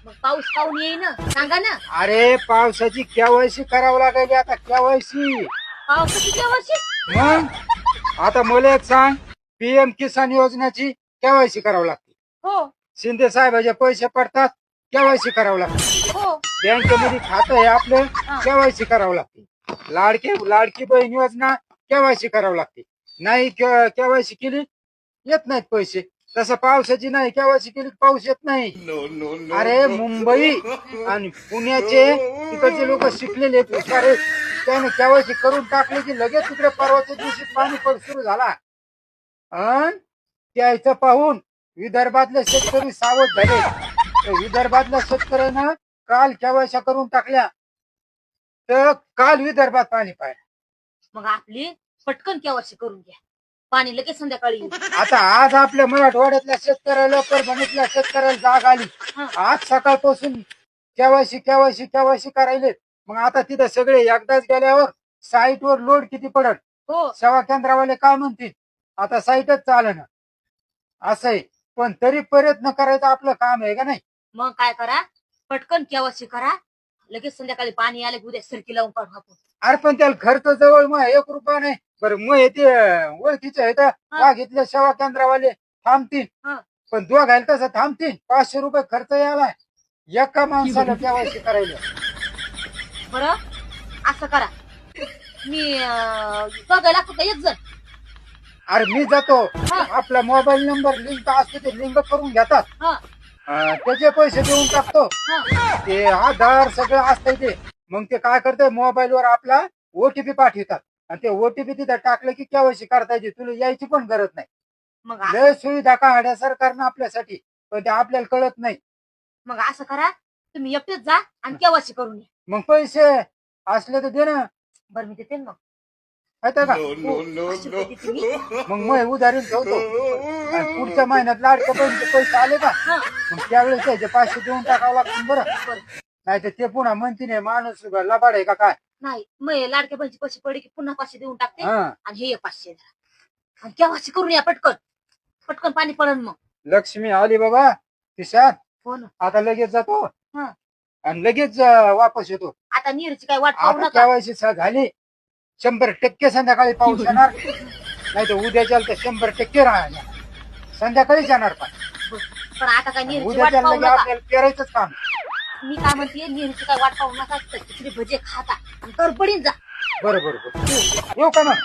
मग पाऊस पाहून येईन सांगा ना. अरे पावसाची केवायसी करावं लागेल आता केवायसी. पावसाची केवायसी. मग आता मला एक सांग, पीएम किसान योजनेची केवायसी करावं लागते. हो शिंदे साहेबाचे पैसे पडतात, केवायसी करावं लागते. हो. बँकेमध्ये खातं आहे आपलं, केवायसी करावं लागते. लाडकी बहीण योजना केवायसी करावं लागते. नाही केवायसी केली येत नाहीत पैसे. तसं पावसाची नाही केवायसी केली पाऊस येत नाही. अरे मुंबई आणि पुण्याचे तिकडचे लोक शिकलेले आहेत, हुशार आहेत. त्याने केवायसी करून टाकले की लगेच तिकडे परवाच्या दिवशी पाणी पड सुरू झाला. अन त्याचं पाहून विदर्भातले शेतकरी सावध झाले. तर विदर्भातल्या शेतकऱ्यांना काल केवायसी करून टाकल्या, तर काल विदर्भात पाणी पाहिजे. मग आपली पटकन केवायसी करून घ्या, पाणी लगेच संध्याकाळी येईल. आता आज आपल्या मराठवाड्यातल्या शेतकऱ्याला, परभणीतल्या शेतकऱ्याला जाग आली. आज सकाळपासून केवायसी करायले. मग आता तिथं सगळे एकदाच गेल्यावर साईटवर लोड किती पडत, हो सेवा केंद्रावाले काय म्हणतील, आता साईटच चालेना असं आहे. पण तरी प्रयत्न करायचं आपलं काम आहे का नाही. मग काय करा, पटकन केवायसी करा, लगेच संध्याकाळी पाणी आले की उद्या सरकी लावून काढू आपण. अरे पण त्याला खर्च जवळ मग 1 रुपया नाही. बरं मग ते ओळखीचे आहेत, वाघितल्या सेवा केंद्रावाले थांबतील. पण दोघायला तसं थांबतील, 500 रुपये खर्च यायला एका माणसाला केवायसी करायला. बरं असं करा, मी बघायला लागतो का एक जण. अरे मी जातो, आपला मोबाईल नंबर लिंक असतो ते लिंक करून घेतात, त्याचे पैसे देऊन टाकतो. ते आधार सगळं असतंय ते. मग ते काय करते, मोबाईल वर आपला ओटीपी पाठवतात आणि ते ओटीपी तिथे टाकलं की केवायसी करता येते. तुला यायची पण गरज नाही. मग लय सुविधा काढल्या सरकारनं आपल्यासाठी, पण ते आपल्याला कळत नाही. मग असं करा, तुम्ही एकटेच जा आणि केवायसी करून या. मग पैसे असले तर दे ना. बरं मी देते ना मग. माहिती का, 500 रुपये देते मी. मग मी उधारीन ठेवतो. आणि पुढच्या महिन्यात लाडक्या बहिणीचे पैसे आले का, मग त्यावेळेस त्याचे 500 देऊन टाकावं लागतं. बरं नाही तर ते पुन्हा म्हणते नाही माणूस लबाड आहे का काय. नाही मग लाडक्या बहिणीचे पैसे पडले की पुन्हा 500 देऊन टाकते हा. आणि हे 500 द्या आणि केवायसी करून या पटकन. पटकन पाणी पडन मग. लक्ष्मी आली बाबा खिशात. हो ना. आता लगेच जातो आणि लगेच वापस येतो. आता नीरची काय वाट पाहू आता नका. केवायसी झाली, 100% संध्याकाळी पाऊस येणार. नाही तर उद्याच्या तर 100% राहणार, संध्याकाळीच येणार. पण आता काय नीरची वाट उद्याच्या पाहू लगे नका. आपल्याला पेरायचंच काम. मी काय म्हणते, नीरची काय वाट पाहू नका. तिसरी भजे खाता आणि तर पडीन जा. बरोबर येऊ का मग.